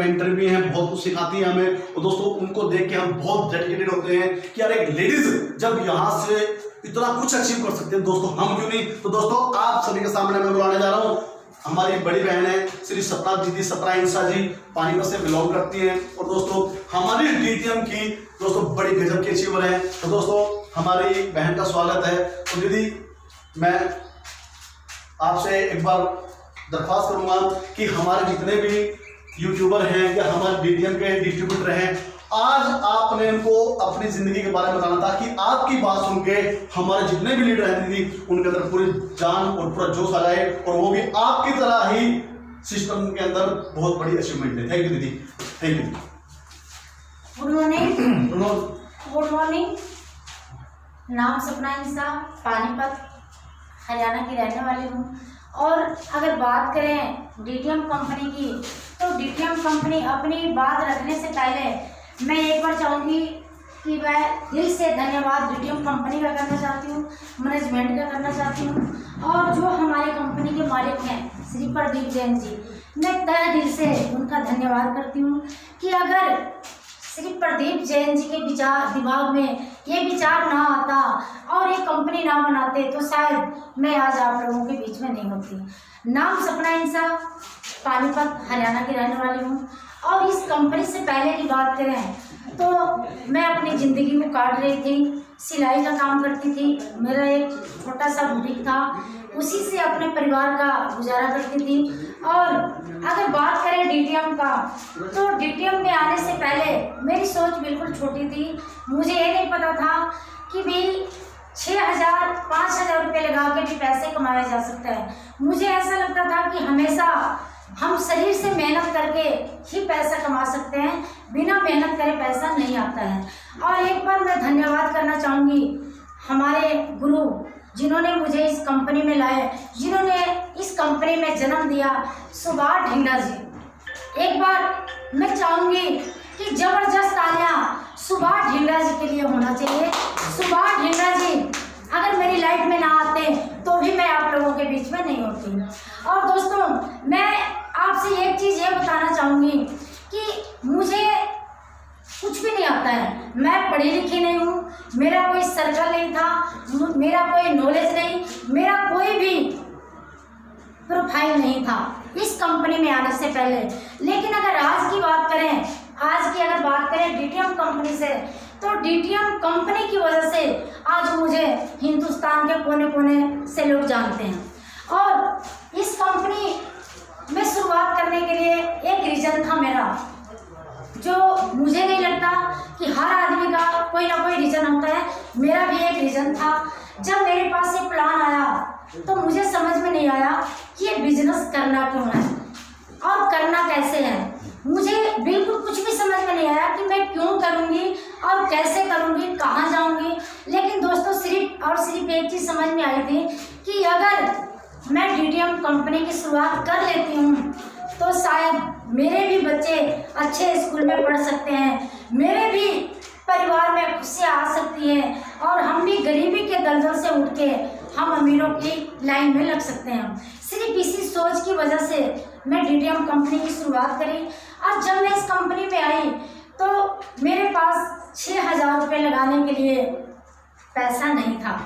Mentor भी हैं, बहुत कुछ सिखाती हैं हमें। और दोस्तों उनको देख के हम बहुत डेडिकेटेड होते हैं कि यार एक लेडीज जब यहाँ से इतना कुछ अचीव कर सकते हैं, दोस्तों हम क्यों नहीं। तो दोस्तों आप सभी के सामने मैं बुलाने जा रहा हूँ हमारी बड़ी बहन है श्री सपना दीदी, सपना इंसा जी, पानीपत से बिलोंग करती हैं। और दोस्तों हमारी डीटीएम की दोस्तों बड़ी गजब की अचीवर है। तो दोस्तों हमारी बहन का स्वागत है। तो दीदी मैं आपसे एक बार दरख्वास्त करूंगा कि हमारे जितने भी यूट्यूबर हैं या हमारे डीटीएम के डिस्ट्रीब्यूटर हैं, आज आपने इनको अपनी जिंदगी के बारे में बताना था कि आपकी बात सुन के हमारे जितने भी लीडर हैं दीदी, उनके अंदर पूरी जान और पूरा जोश आ जाए और वो भी आपकी तरह ही सिस्टम के अंदर बहुत बड़ी अचीवमेंट है। थैंक यू दीदी, thank you. Good morning. Good morning. नाम सपना इंसा, पानीपत हरियाणा की रहने वाली हूँ। और अगर बात करें डीटीएम कंपनी की, तो डीटीएम कंपनी अपनी बात रखने से पहले मैं एक बार चाहूँगी कि मैं दिल से धन्यवाद डीटीएम कंपनी का करना चाहती हूँ, मैनेजमेंट का करना चाहती हूँ। और जो हमारी कंपनी के मालिक हैं श्री प्रदीप जैन जी, मैं तहे दिल से उनका धन्यवाद करती हूँ कि अगर श्री प्रदीप जैन जी के दिमाग में ये विचार ना आता और ये कंपनी ना बनाते तो शायद मैं आज आप लोगों के बीच में नहीं होती। नाम सपना इंसा, पानीपत हरियाणा की रहने वाली हूँ। और इस कंपनी से पहले की बात करें तो मैं अपनी ज़िंदगी में काट रही थी, सिलाई का काम करती थी। मेरा एक छोटा सा बुटीक था, उसी से अपने परिवार का गुजारा करती थी। और अगर बात करें डीटीएम का, तो डीटीएम में आने से पहले मेरी सोच बिल्कुल छोटी थी। मुझे ये नहीं पता था कि भी 6,000 5,000 रुपये लगा के भी पैसे कमाया जा सकता है। मुझे ऐसा लगता था कि हमेशा हम शरीर से मेहनत करके ही पैसा कमा सकते हैं, बिना मेहनत करे पैसा नहीं आता है। और एक बार मैं धन्यवाद करना चाहूँगी हमारे गुरु जिन्होंने मुझे इस कंपनी में लाए, जिन्होंने इस कंपनी में जन्म दिया, सुभाष ढिंगरा जी। एक बार मैं चाहूँगी कि जबरदस्त तालियां सुभाष ढिंगरा जी के लिए होना चाहिए। सुभाष ढिंगरा जी अगर मेरी लाइफ में ना आते तो भी मैं आप लोगों के बीच में नहीं होती। और दोस्तों मैं आपसे एक चीज़ ये बताना चाहूँगी कि मुझे कुछ भी नहीं आता है, मैं पढ़ी लिखी नहीं हूँ, मेरा कोई सर्कल नहीं था, मेरा कोई नॉलेज नहीं, मेरा कोई भी प्रोफाइल नहीं था इस कंपनी में आने से पहले। लेकिन अगर आज की बात करें, आज की अगर बात करें डीटीएम कंपनी से, तो डीटीएम कंपनी की वजह से आज मुझे हिंदुस्तान के कोने कोने से लोग जानते हैं। और इस कंपनी में शुरुआत करने के लिए एक रीज़न था मेरा, जो मुझे नहीं लगता कि हर आदमी का कोई ना कोई रीज़न होता है। मेरा भी एक रीज़न था। जब मेरे पास ये प्लान आया तो मुझे समझ में नहीं आया कि ये बिजनेस करना क्यों है और करना कैसे है। मुझे बिल्कुल कुछ भी समझ में नहीं आया कि मैं क्यों करूँगी और कैसे करूँगी, कहाँ जाऊँगी। लेकिन दोस्तों सिर्फ एक चीज़ समझ में आई थी कि अगर मैं डीटीएम कंपनी की शुरुआत कर लेती हूँ तो शायद मेरे भी बच्चे अच्छे स्कूल में पढ़ सकते हैं, मेरे भी परिवार में खुशियाँ आ सकती हैं और हम भी गरीबी के दलदल से उठ के हम अमीरों की लाइन में लग सकते हैं। सिर्फ इसी सोच की वजह से मैं डीटीएम कंपनी की शुरुआत करी। और जब मैं इस कंपनी में आई तो मेरे पास 6,000 रुपये लगाने के लिए पैसा नहीं था।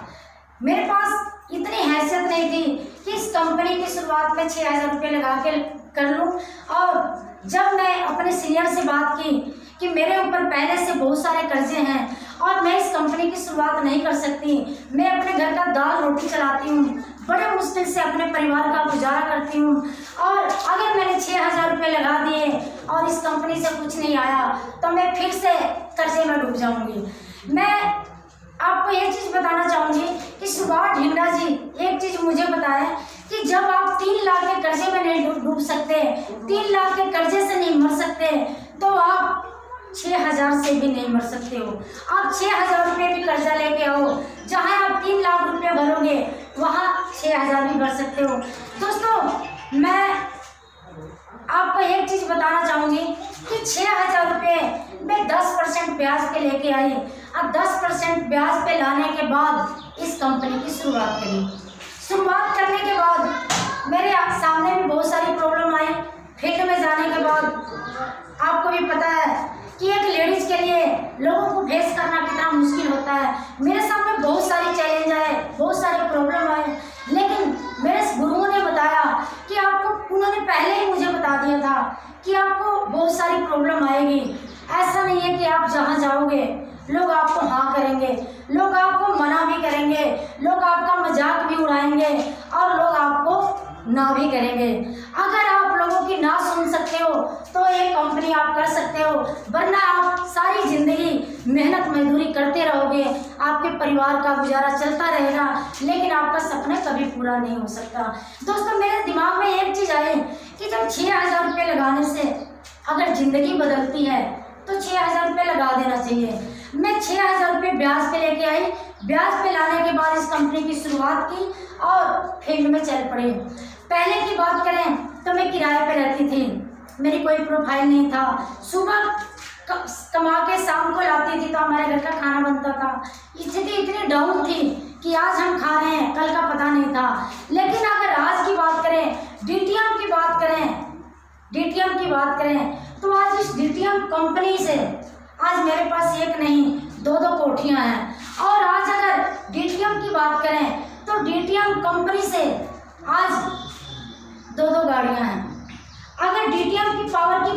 मेरे पास इतनी हैसियत नहीं थी कि इस कंपनी की शुरुआत में 6,000 रुपये लगा के कर लूँ। और जब मैं अपने सीनियर से बात की कि मेरे ऊपर पहले से बहुत सारे कर्जे हैं और मैं इस कंपनी की शुरुआत नहीं कर सकती, मैं अपने घर का दाल रोटी चलाती हूँ, बड़े मुश्किल से अपने परिवार का गुजारा करती हूँ, और अगर मैंने 6,000 रुपये लगा दिए और इस कंपनी से कुछ नहीं आया तो मैं फिर से कर्जे में डूब जाऊँगी। मैं आपको ये चीज़ बताना चाहूँगी कि सुभाष ढिंगरा जी एक चीज़ मुझे बताएं कि जब आप 3 लाख के कर्जे में नहीं डूब सकते, 3 लाख के कर्जे से नहीं मर सकते, तो आप 6,000 से भी नहीं मर सकते हो। आप 6,000 रुपये भी कर्जा लेके आओ, जहाँ आप 3 लाख रुपये भरोगे वहाँ 6,000 भी भर सकते हो। दोस्तों मैं आपको एक चीज़ बताना चाहूँगी कि 6,000 रुपये मैं 10% ब्याज पे लेके आई और 10% ब्याज पे लाने के बाद इस कंपनी की शुरुआत करी। शुरुआत करने के बाद मेरे सामने भी बहुत सारी प्रॉब्लम आई, फील्ड में जाने के बाद आपको भी पता है कि एक लेडीज के लिए लोगों को फेस करना कितना मुश्किल होता है। मेरे सामने बहुत सारी चैलेंज आए, बहुत सारे प्रॉब्लम आए, लेकिन मेरे गुरुओं ने बताया कि आपको, उन्होंने पहले ही मुझे बता दिया था कि आपको बहुत सारी प्रॉब्लम आएगी। ऐसा नहीं है कि आप जहाँ जाओगे लोग आपको हाँ करेंगे, लोग आपको मना भी करेंगे, लोग आपका मजाक भी उड़ाएंगे और लोग आपको ना भी करेंगे। अगर आप लोगों की ना सुन सकते हो तो एक कंपनी आप कर सकते हो, वरना आप सारी जिंदगी मेहनत मजदूरी करते रहोगे, आपके परिवार का गुजारा चलता रहेगा, लेकिन आपका सपना कभी पूरा नहीं हो सकता। दोस्तों, मेरे दिमाग में एक चीज़ आई कि जब 6,000 रुपये लगाने से अगर ज़िंदगी बदलती है तो 6,000 रुपये लगा देना चाहिए। मैं 6,000 रुपये ब्याज पे लेके आई। ब्याज पे लाने के बाद इस कंपनी की शुरुआत की और फील्ड में चल पड़ी। पहले की बात करें तो मैं किराए पे रहती थी, मेरी कोई प्रोफाइल नहीं था। सुबह कमा के शाम को लाती थी तो हमारे घर का खाना बनता था। स्थिति इतनी डाउन थी कि आज हम खा रहे हैं, कल का पता नहीं था। लेकिन अगर आज की बात करें, डीटीएम की बात करें तो आज इस डीटीएम कंपनी से आज मेरे पास एक नहीं 2-2 कोठियाँ हैं। और आज अगर डीटीएम की बात करें तो डीटीएम कंपनी से आज 2-2 गाड़ियाँ हैं। अगर डीटीएम की पावर की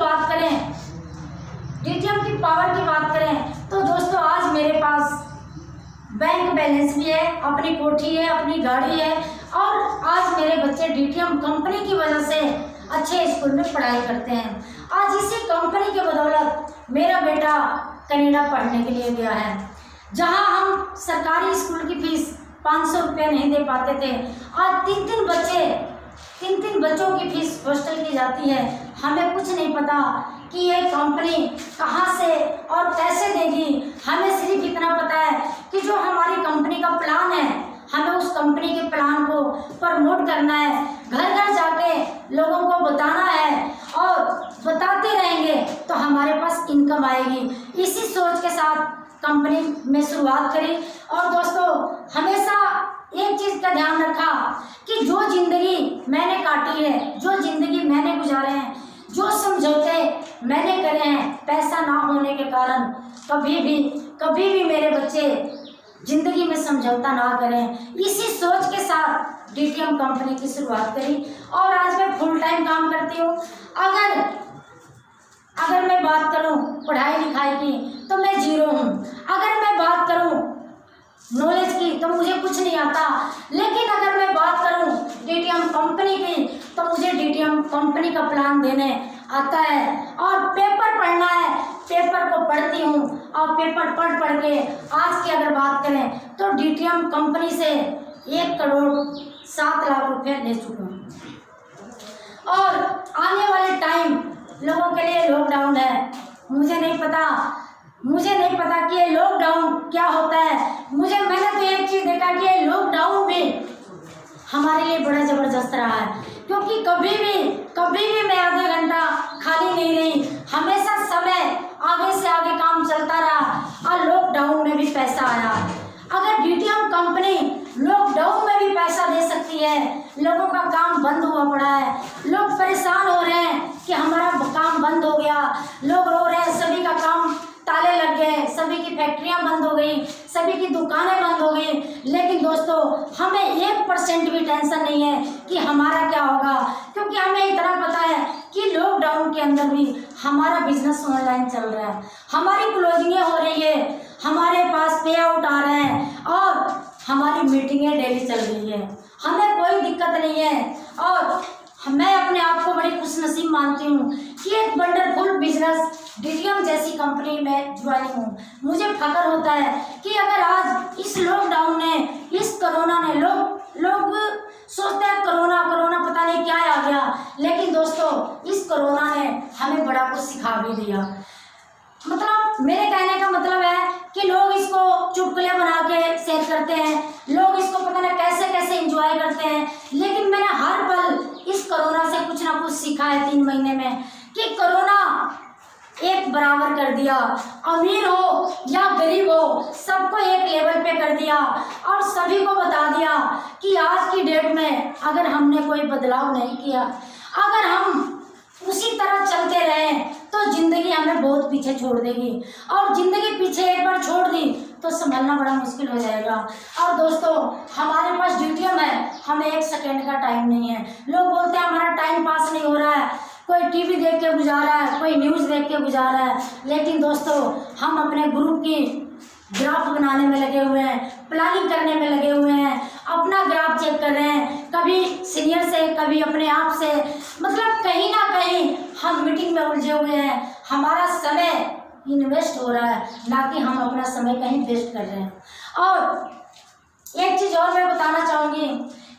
बात करें तो दोस्तों आज मेरे पास बैंक बैलेंस भी है, अपनी कोठी है, अपनी गाड़ी है और आज मेरे बच्चे डीटीएम कंपनी की वजह से अच्छे स्कूल में पढ़ाई करते हैं। आज इसी कंपनी के बदौलत मेरा बेटा कनाडा पढ़ने के लिए गया है। जहां हम सरकारी स्कूल की फीस 500 रुपये नहीं दे पाते थे, आज 3-3 बच्चों की फीस हॉस्टल की जाती है। हमें कुछ नहीं पता कि ये कंपनी कहां से और कैसे देगी। हमें सिर्फ इतना पता है कि जो हमारी कंपनी का प्लान है, हमें उस कंपनी के प्लान को प्रमोट करना है, घर घर जाके लोगों को बताना है और बताते रहेंगे तो हमारे पास इनकम आएगी। इसी सोच के साथ कंपनी में शुरुआत करी। और दोस्तों, हमेशा एक चीज़ का ध्यान रखा कि जो ज़िंदगी मैंने काटी है, जो ज़िंदगी मैंने गुजारे हैं, जो समझौते मैंने करे हैं पैसा ना होने के कारण, कभी भी मेरे बच्चे जिंदगी में समझौता ना करें। इसी सोच के साथ डीटीएम कंपनी की शुरुआत करी और आज मैं फुल टाइम काम करती हूँ। अगर मैं बात करूँ पढ़ाई लिखाई की तो मैं 0 हूँ। अगर मैं बात करूँ नॉलेज की तो मुझे कुछ नहीं आता। लेकिन अगर मैं बात करूँ डीटीएम कंपनी की तो मुझे डीटीएम कंपनी का प्लान देने आता है और पेपर पढ़ना है, पेपर को पढ़ती हूँ और पेपर पढ़ के आज की अगर बात करें तो डीटीएम कंपनी से 1,07 लाख रुपए ले चुका हूँ। और आने वाले टाइम लोगों के लिए लॉकडाउन है। मुझे नहीं पता कि ये लॉकडाउन क्या होता है। मैंने तो एक चीज़ देखा कि ये लॉकडाउन भी हमारे लिए बड़ा ज़बरदस्त रहा है, क्योंकि कभी भी मैं आधा घंटा खाली नहीं रही। हमेशा समय आगे से आगे काम चलता रहा और लॉकडाउन में भी पैसा आया। अगर डीटीएम कंपनी लॉकडाउन में भी पैसा दे सकती है, लोगों का काम बंद हुआ पड़ा है, लोग परेशान हो रहे हैं कि हमारा काम बंद हो गया, लोग रो रहे हैं, सभी का काम ताले लग गए, सभी की फैक्ट्रियां बंद हो गई, सभी की दुकानें बंद हो गई। लेकिन दोस्तों, हमें 1% भी टेंशन नहीं है कि हमारा क्या होगा, क्योंकि हमें इतना पता है कि लॉकडाउन के अंदर भी हमारा बिजनेस ऑनलाइन चल रहा है, हमारी क्लोजिंगें हो रही है, हमारे पास पे आउट आ रहे हैं और हमारी मीटिंगें डेली चल रही है। हमें कोई दिक्कत नहीं है और मैं अपने आप को बड़ी खुशनसीब मानती हूँ कि एक वंडरफुल बिजनेस डीटीएम जैसी कंपनी में ज्वाइनिंग हूँ। मुझे फख्र होता है कि अगर आज इस लॉकडाउन ने, इस कोरोना ने, लोग सोचते हैं कोरोना पता नहीं क्या आ गया, लेकिन दोस्तों इस कोरोना ने हमें बड़ा कुछ सिखा भी दिया। मतलब मेरे कहने का मतलब है कि लोग इसको चुटकुले बना के शेयर करते हैं, लोग इसको पता नहीं कैसे एंजॉय करते हैं, लेकिन मैंने हर पल इस कोरोना से कुछ ना कुछ सीखा है 3 महीने में कि कोरोना एक बराबर कर दिया, अमीर हो या गरीब हो सबको एक लेवल पे कर दिया और सभी को बता दिया कि आज की डेट में अगर हमने कोई बदलाव नहीं किया, अगर हम उसी तरह चलते रहे तो ज़िंदगी हमें बहुत पीछे छोड़ देगी, और ज़िंदगी पीछे एक बार छोड़ दी तो संभलना बड़ा मुश्किल हो जाएगा। और दोस्तों, हमारे पास ड्यूटियों में हमें 1 सेकेंड का टाइम नहीं है। लोग बोलते हैं हमारा टाइम पास नहीं हो रहा है, कोई टीवी देख के गुजारा है, कोई न्यूज़ देख के गुजारा है, लेकिन दोस्तों हम अपने ग्रुप की ग्राफ बनाने में लगे हुए हैं, प्लानिंग करने में लगे हुए हैं, अपना ग्राफ चेक कर रहे हैं, कभी सीनियर से, कभी अपने आप से, मतलब कहीं ना कहीं हम मीटिंग में उलझे हुए हैं। हमारा समय इन्वेस्ट हो रहा है, ना कि हम अपना समय कहीं वेस्ट कर रहे हैं। और एक चीज़ और मैं बताना चाहूँगी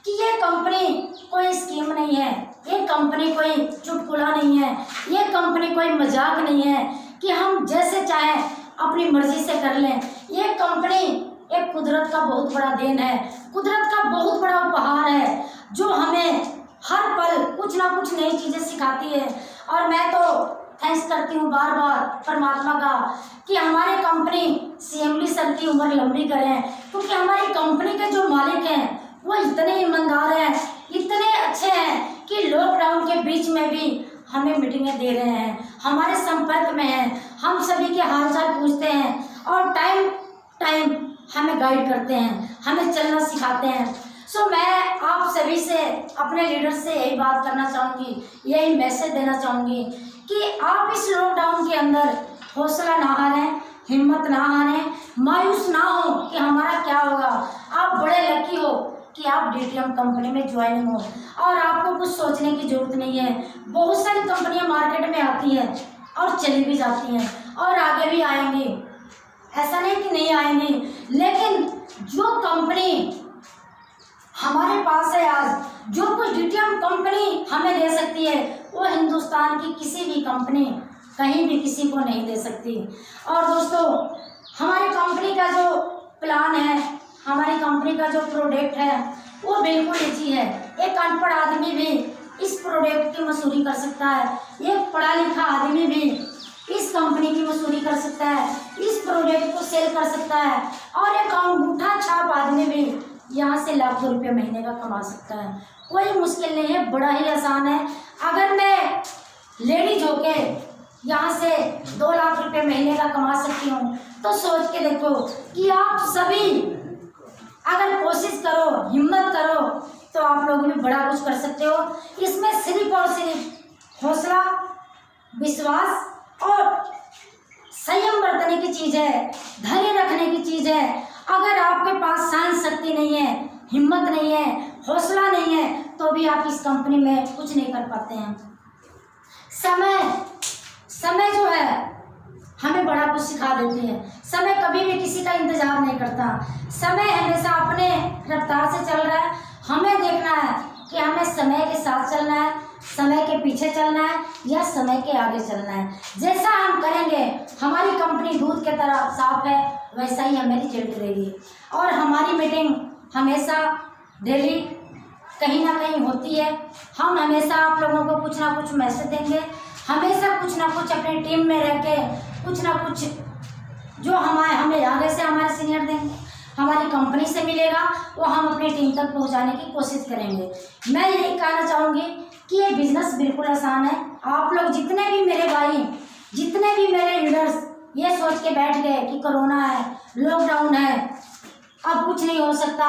कि ये कंपनी कोई स्कीम नहीं है, ये कंपनी कोई चुटकुला नहीं है, ये कंपनी कोई मजाक नहीं है कि हम जैसे चाहें अपनी मर्जी से कर लें। ये कंपनी एक कुदरत का बहुत बड़ा देन है, कुदरत का बहुत बड़ा उपहार है, जो हमें हर पल कुछ ना कुछ नई चीज़ें सिखाती है। और मैं तो थैंक्स करती हूँ बार बार परमात्मा का कि हमारे कंपनी CMD सर की उम्र लंबी करें, क्योंकि हमारी कंपनी के जो मालिक हैं वो इतने ईमानदार हैं, इतने अच्छे हैं कि लॉकडाउन के बीच में भी हमें मीटिंगें दे रहे हैं, हमारे संपर्क में हैं, हम सभी के हालचाल पूछते हैं और टाइम टाइम हमें गाइड करते हैं, हमें चलना सिखाते हैं। सो मैं आप सभी से, अपने लीडर से यही बात करना चाहूँगी, यही मैसेज देना चाहूँगी कि आप इस लॉकडाउन के अंदर हौसला ना हारें, हिम्मत ना हारें, मायूस ना हो कि हमारा क्या होगा। आप बड़े लकी हो कि आप DTM कंपनी में ज्वाइन हो, और आपको कुछ सोचने की ज़रूरत नहीं है। बहुत सारी कंपनियां मार्केट में आती हैं और चली भी जाती हैं और आगे भी आएंगी, ऐसा नहीं कि नहीं आएंगी, लेकिन जो कंपनी हमारे पास है आज, जो कुछ DTM कंपनी हमें दे सकती है, वो हिंदुस्तान की किसी भी कंपनी कहीं भी किसी को नहीं दे सकती। और दोस्तों, हमारी कंपनी का जो प्लान है, हमारी कंपनी का जो प्रोडक्ट है वो बिल्कुल ईजी है। एक अनपढ़ आदमी भी इस प्रोडक्ट की मसूरी कर सकता है, एक पढ़ा लिखा आदमी भी इस कंपनी की मसूरी कर सकता है, इस प्रोडक्ट को सेल कर सकता है, और एक अंगूठा छाप आदमी भी यहाँ से लाखों रुपये महीने का कमा सकता है। कोई मुश्किल नहीं है, बड़ा ही आसान है। अगर मैं लेडीज होके यहाँ से 2 लाख रुपये महीने का कमा सकती हूँ, तो सोच के देखो कि आप सभी अगर कोशिश करो, हिम्मत करो, तो आप लोग भी बड़ा कुछ कर सकते हो। इसमें सिर्फ और सिर्फ हौसला, विश्वास और संयम बरतने की चीज़ है, धैर्य रखने की चीज़ है। अगर आपके पास सहन शक्ति नहीं है, हिम्मत नहीं है, हौसला नहीं है, तो भी आप इस कंपनी में कुछ नहीं कर पाते हैं। समय जो है हमें बड़ा कुछ सिखा देती है। समय कभी भी किसी का इंतजार नहीं करता, समय हमेशा अपने रफ्तार से चल रहा है। हमें देखना है कि हमें समय के साथ चलना है, समय के पीछे चलना है या समय के आगे चलना है। जैसा हम करेंगे, हमारी कंपनी दूध के तरह साफ है, वैसा ही हमें रिजल्ट देगी। और हमारी मीटिंग हमेशा डेली कहीं ना कहीं होती है। हम हमेशा आप लोगों को कुछ ना कुछ मैसेज देंगे, हमेशा कुछ ना कुछ अपनी टीम में रह के कुछ ना कुछ जो हमें आगे से हमारे सीनियर देंगे, हमारी कंपनी से मिलेगा, वो हम अपनी टीम तक पहुंचाने की कोशिश करेंगे। मैं यही कहना चाहूँगी कि ये बिजनेस बिल्कुल आसान है। आप लोग जितने भी मेरे भाई, जितने भी मेरे लीडर्स ये सोच के बैठ गए कि कोरोना है, लॉकडाउन है, अब कुछ नहीं हो सकता,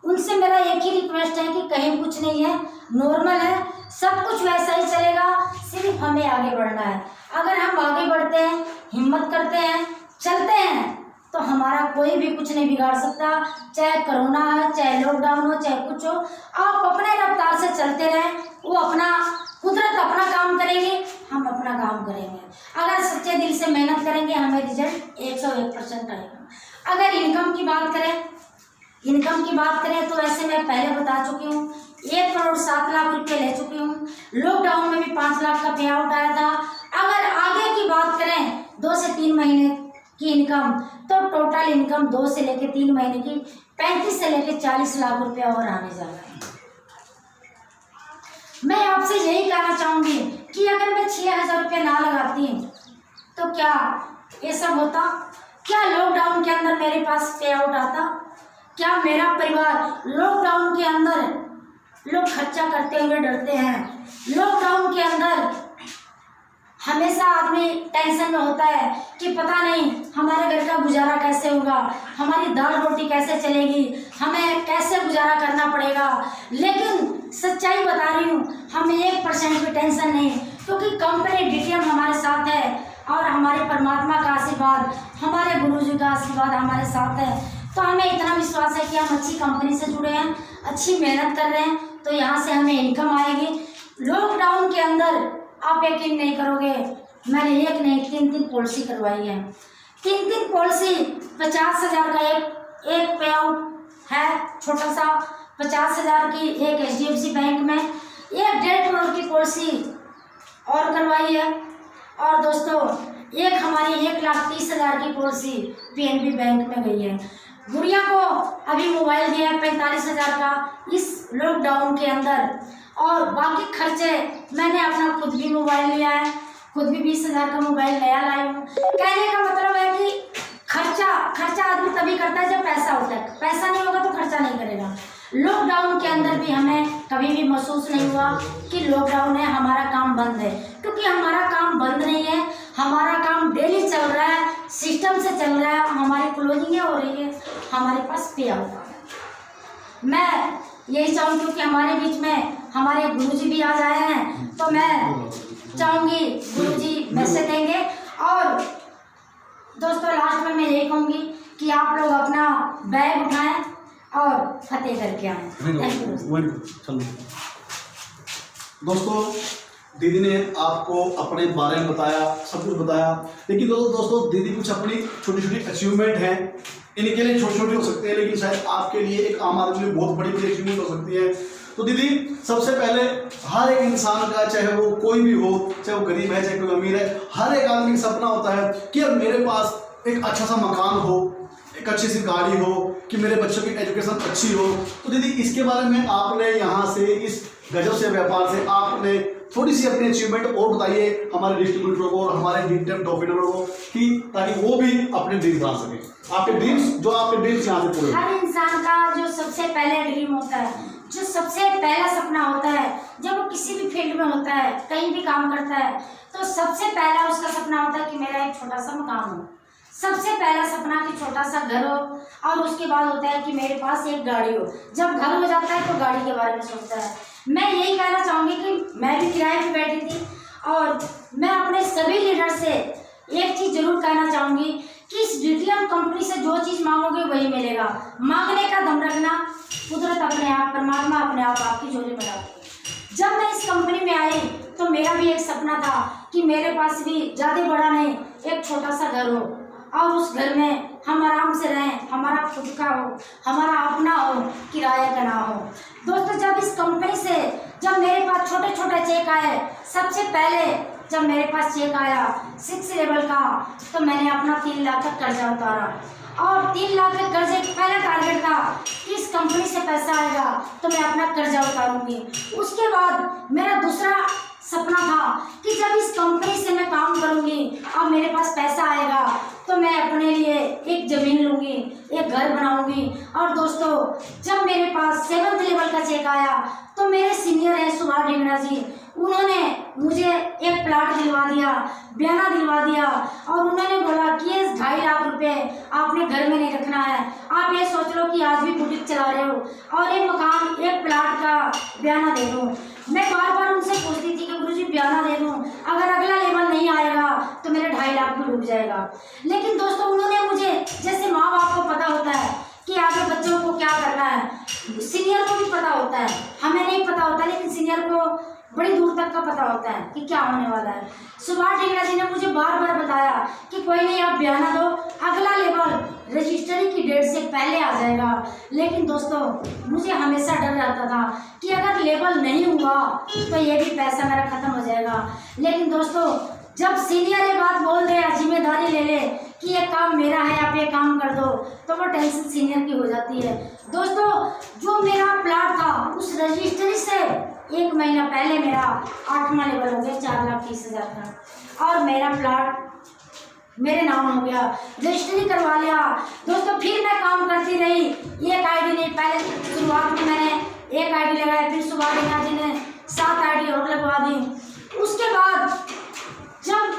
उनसे मेरा एक ही रिक्वेस्ट है कि कहीं कुछ नहीं है, नॉर्मल है, सब कुछ वैसा ही चलेगा, सिर्फ हमें आगे बढ़ना है। अगर हम आगे बढ़ते हैं, हिम्मत करते हैं, चलते हैं, तो हमारा कोई भी कुछ नहीं बिगाड़ सकता। चाहे कोरोना है, चाहे लॉकडाउन हो, चाहे कुछ हो, आप अपने रफ्तार से चलते रहें। वो अपना कुदरत अपना काम करेंगे, हम अपना काम करेंगे। अगर सच्चे दिल से मेहनत करेंगे, हमें रिजल्ट 101% आएगा। अगर इनकम की बात करें तो ऐसे मैं पहले बता चुकी हूँ, 1 करोड़ 7 लाख रुपये ले चुकी हूँ। लॉकडाउन में भी 5 लाख का पे आउट आया था। अगर आगे की बात करें 2 से 3 महीने की इनकम, तो टोटल इनकम 2 से लेकर 3 महीने की 35 से लेकर 40 लाख रुपया और आने जा रहा है। मैं आपसे यही कहना चाहूँगी कि अगर मैं 6,000 रुपये ना लगाती तो क्या ये सब होता? क्या लॉकडाउन के अंदर मेरे पास पे आउट आता? क्या मेरा परिवार लॉकडाउन के अंदर, लोग खर्चा करते हुए डरते हैं, लॉकडाउन के अंदर हमेशा आदमी टेंशन में होता है कि पता नहीं हमारे घर का गुजारा कैसे होगा, हमारी दाल रोटी कैसे चलेगी, हमें कैसे गुजारा करना पड़ेगा। लेकिन सच्चाई बता रही हूँ, हमें 1% भी टेंशन नहीं, क्योंकि कंपनी DTM हमारे साथ है और हमारे परमात्मा का आशीर्वाद, हमारे गुरुजी का आशीर्वाद हमारे साथ है। तो हमें इतना विश्वास है कि हम अच्छी कंपनी से जुड़े हैं, अच्छी मेहनत कर रहे हैं, तो यहाँ से हमें इनकम आएगी। लॉकडाउन के अंदर आप यकीन नहीं करोगे, मैंने एक नहीं 3 पॉलिसी करवाई है। 3 पॉलिसी 50,000 का एक पे आउट है, छोटा सा 50,000 की एक HDFC बैंक में, एक 1.5 करोड़ की पॉलिसी और करवाई है। और दोस्तों एक हमारी 1,30,000 की पॉलिसी PNB बैंक में गई है। गुड़िया को अभी मोबाइल दिया है 45,000 का इस लॉकडाउन के अंदर, और बाकी खर्चे मैंने अपना खुद भी मोबाइल लिया है, खुद भी 20,000 का मोबाइल नया लाई हूँ। कहने का मतलब है कि खर्चा आदमी तभी करता है जब पैसा होता है, पैसा नहीं होगा तो खर्चा नहीं करेगा। लॉकडाउन के अंदर भी हमें कभी भी महसूस नहीं हुआ कि लॉकडाउन है, हमारा काम बंद है, क्योंकि हमारा काम बंद नहीं है, हमारा काम डेली चल रहा है, सिस्टम से चल रहा है, हमारी क्लोजिंग हो रही है, हमारे पास पे आउट है। मैं यही चाहूँगी कि हमारे बीच में हमारे गुरुजी भी आ जाए हैं, तो मैं चाहूँगी गुरुजी मैसेज देंगे। और दोस्तों लास्ट में मैं यही कहूँगी कि आप लोग अपना बैग उठाएं और फतेह करके आएँ। Thank you. दोस्तों दीदी ने आपको अपने बारे में बताया, सब कुछ बताया, लेकिन दोस्तों दीदी कुछ अपनी छोटी छोटी अचीवमेंट हैं, इनके लिए छोटी छोटी हो सकती है, लेकिन शायद आपके लिए एक आम आदमी के लिए बहुत बड़ी बड़ी अचीवमेंट हो सकती है। तो दीदी सबसे पहले हर एक इंसान का, चाहे वो कोई भी हो, चाहे वो गरीब है चाहे कोई अमीर है, हर एक आदमी का सपना होता है कि यार मेरे पास एक अच्छा सा मकान हो, एक अच्छी सी गाड़ी हो, कि मेरे बच्चों की एजुकेशन अच्छी हो। तो दीदी इसके बारे में आपने यहाँ से इस गजब से व्यापार से आपने थोड़ी सी अपनी अचीवमेंट और बताइए हमारे डिस्ट्रीब्यूटरों को और हमारे DTM टॉप विनरों को, कि ताकि वो भी अपने ड्रीम्स बना सके। आपके ड्रीम्स यहाँ से पूरे। हर इंसान का जो सबसे पहले ड्रीम होता है, जो सबसे पहला सपना होता है, जब वो किसी भी फील्ड में होता है, कहीं भी काम करता है, तो सबसे पहला उसका सपना होता है कि मेरा एक छोटा सा मकान हो, सबसे पहला सपना कि छोटा सा घर हो, और उसके बाद होता है कि मेरे पास एक गाड़ी हो। जब घर हो जाता है तो गाड़ी के बारे में सोचता है। मैं यही कहना चाहूँगी कि मैं भी किराए पे बैठी थी, और मैं अपने सभी लीडर से एक चीज़ जरूर कहना चाहूँगी कि इस DTM कंपनी से जो चीज़ मांगोगे वही मिलेगा। मांगने का दम रखना, कुदरत अपने आप, परमात्मा अपने आप आपकी झोली में डालती है। जब मैं इस कंपनी में आई तो मेरा भी एक सपना था कि मेरे पास भी ज़्यादा बड़ा नहीं, एक छोटा सा घर हो, और उस घर में हम आराम से रहें, हमारा खुद का हो, हमारा अपना हो, किराए का ना हो। दोस्तों जब इस कंपनी से जब मेरे पास छोटे छोटे चेक आए, सबसे पहले जब मेरे पास चेक आया 6 लेवल का, तो मैंने अपना 3 लाख का कर्जा उतारा, और 3 लाख के कर्जे पहला टारगेट था कि इस कंपनी से पैसा आएगा तो मैं अपना कर्जा उतारूंगी। उसके बाद मेरा दूसरा सपना था कि जब इस कंपनी से मैं काम करूंगी और मेरे पास पैसा आएगा तो मैं अपने लिए एक ज़मीन लूँगी, एक घर बनाऊंगी। और दोस्तों जब मेरे पास 7th लेवल का चेक आया तो मेरे सीनियर हैं सुभाष ढिंगरा जी, उन्होंने मुझे एक प्लाट दिलवा दिया, बयाना दिलवा दिया, और उन्होंने बोला कि ये 2.5 लाख रुपए आपने घर में नहीं रखना है, आप ये सोच लो कि आज भी बुटीक चला रहे हो, और एक मकान एक प्लाट का बयाना दे दो। मैं बार बार उनसे पूछती थी कि गुरुजी बयाना दे दूं, अगर अगला लेवल नहीं आएगा तो मेरा 2.5 लाख भी डूब जाएगा। लेकिन दोस्तों उन्होंने मुझे, जैसे माँ बाप को पता होता है कि आगे बच्चों को क्या करना है, सीनियर को भी पता होता है, हमें नहीं पता होता, लेकिन सीनियर को बड़ी दूर तक का पता होता है कि क्या होने वाला है। सुभाष ढिंगरा जी ने मुझे बार बार बताया कि कोई नहीं, आप बयाना दो, अगला लेवल रजिस्ट्री की डेट से पहले आ जाएगा। लेकिन दोस्तों मुझे हमेशा डर रहता था कि अगर लेवल नहीं हुआ तो ये भी पैसा मेरा खत्म हो जाएगा। लेकिन दोस्तों जब सीनियर ये बात बोल रहे हैं, जिम्मेदारी ले ले कि ये काम मेरा है, आप ये काम कर दो, तो वो टेंशन सीनियर की हो जाती है। दोस्तों जो मेरा प्लाट था उस रजिस्ट्री से 1 महीना पहले मेरा 8वां लेवल हो गया 4,30,000 का, और मेरा प्लाट मेरे नाम हो गया, रजिस्ट्री करवा लिया। दोस्तों फिर मैं काम करती रही, एक आईडी नहीं, पहले शुरुआत में मैंने एक आईडी लगाया, फिर सुभाष ढिंगरा जी ने 7 आईडी और लगवा दी। उसके बाद जब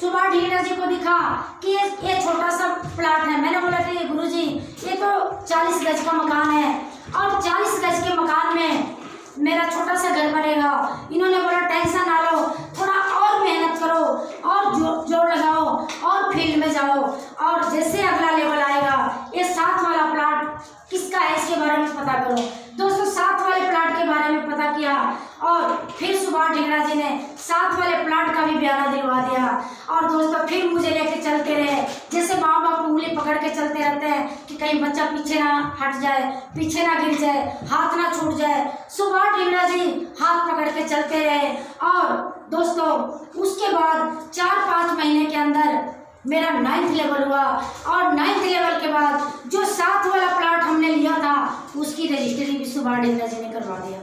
सुभाष ढींगरा जी को दिखा कि ये छोटा सा प्लाट है, मैंने बोला कि गुरुजी ये तो 40 गज का मकान है और 40 गज के मकान में मेरा छोटा सा घर बनेगा। इन्होंने बोला टेंशन ना लो, थोड़ा और मेहनत करो और जोर लगाओ और फील्ड में जाओ और जैसे अगला लेवल आएगा ये 7 वाला प्लाट किसका है इसके बारे में पता करो। दोस्तों 7 वाले प्लाट के बारे में पता किया और फिर सुभाष ढींगरा जी ने 7 वाले प्लाट का भी बयाना दिलवा दिया। और दोस्तों फिर मुझे लेके चलते रहे, जैसे माँ बाप उंगली पकड़ के चलते रहते हैं कि कहीं बच्चा पीछे ना हट जाए, पीछे ना गिर जाए, हाथ ना छूट जाए। सुभाष ढींगरा जी हाथ पकड़ के चलते रहे और दोस्तों उसके बाद 4-5 महीने के अंदर मेरा 9th लेवल हुआ और 9th लेवल के बाद जो 7 वाला प्लाट हमने लिया था उसकी रजिस्ट्री भी सुभाष ढींगरा जी ने करवा दिया।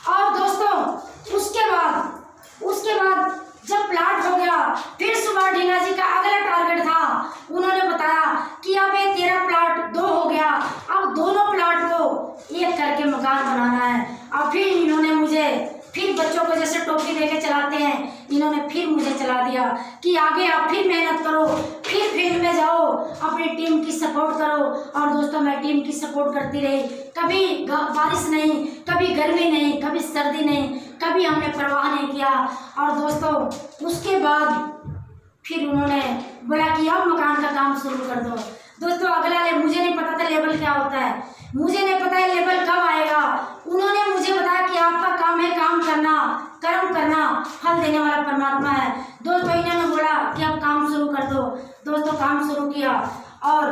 और दोस्तों उसके बाद जब प्लाट हो गया फिर सुभाष ढींगरा जी का अगला टारगेट था, उन्होंने बताया कि अब ये तेरा प्लाट 2 हो गया, अब दोनों प्लाट को एक करके मकान बनाना है। और फिर इन्होंने मुझे फिर बच्चों को जैसे टोपी देके चलाते हैं, इन्होंने फिर मुझे चला दिया कि आगे आप फिर मेहनत करो, फिर फील्ड में जाओ, अपनी टीम की सपोर्ट करो। और दोस्तों मैं टीम की सपोर्ट करती रही, कभी बारिश नहीं, कभी गर्मी नहीं, कभी सर्दी नहीं, कभी हमने परवाह नहीं किया। और दोस्तों उसके बाद फिर उन्होंने बोला कि अब मकान का काम शुरू कर दो। दोस्तों अगला मुझे नहीं पता था लेवल क्या होता है, मुझे नहीं पता है लेवल कब आएगा। उन्होंने मुझे बताया कि आपका काम है काम करना, कर्म करना, फल देने वाला परमात्मा है। दोस्तों इन्होंने बोला कि अब काम शुरू कर दो। दोस्तों काम शुरू किया और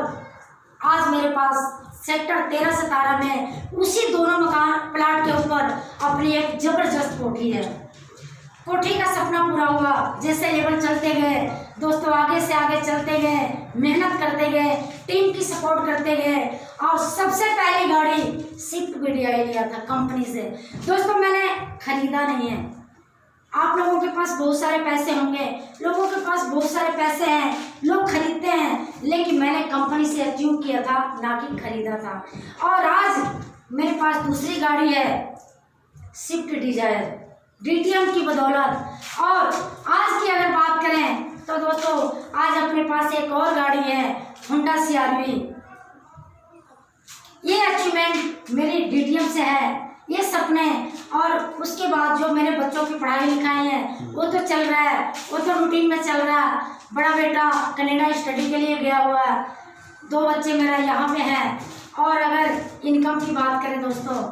आज मेरे पास सेक्टर 13-17 में उसी दोनों मकान प्लाट के ऊपर अपनी एक जबरदस्त कोठी है। कोठी का सपना पूरा हुआ। जैसे लेवल चलते गए दोस्तों, आगे से आगे चलते गए, मेहनत करते गए, टीम की सपोर्ट करते गए और सबसे पहली गाड़ी स्विफ्ट VDI लिया था कंपनी से। दोस्तों मैंने खरीदा नहीं है। आप लोगों के पास बहुत सारे पैसे होंगे, लोगों के पास बहुत सारे पैसे हैं, लोग खरीदते हैं, लेकिन मैंने कंपनी से अचीव किया था, ना कि खरीदा था। और आज मेरे पास दूसरी गाड़ी है स्विफ्ट डिजायर DTM की बदौलत। और आज की अगर बात करें तो दोस्तों आज अपने पास एक और गाड़ी है होंडा CR-V। ये अचीवमेंट मेरी DTM से है, ये सपने। और उसके बाद जो मेरे बच्चों की पढ़ाई लिखाई है वो तो चल रहा है, वो तो रूटीन में चल रहा है। बड़ा बेटा कनाडा स्टडी के लिए गया हुआ है, 2 बच्चे मेरा यहाँ पे हैं। और अगर इनकम की बात करें दोस्तों,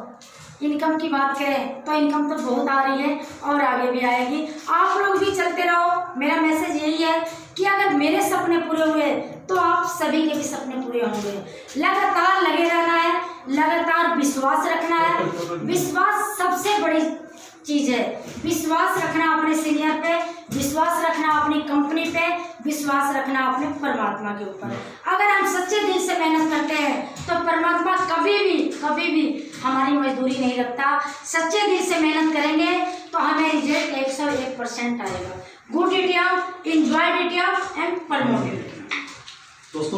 इनकम की बात करें तो इनकम तो बहुत आ रही है और आगे भी आएगी। आप लोग भी चलते रहो। मेरा मैसेज यही है कि अगर मेरे सपने पूरे हुए तो आप सभी के भी सपने पूरे होंगे। लगातार लगे रहना है, लगातार विश्वास रखना है। विश्वास सबसे बड़ी चीज़ है। विश्वास रखना अपने सीनियर पे, विश्वास रखना अपनी कंपनी पे, विश्वास रखना अपने परमात्मा के ऊपर। अगर हम सच्चे दिल से मेहनत करते हैं तो परमात्मा कभी भी हमारी मजदूरी नहीं रखता। सच्चे दिल से मेहनत करेंगे तो हमें रिजल्ट 101% आएगा। Good DTM, enjoy DTM and promote.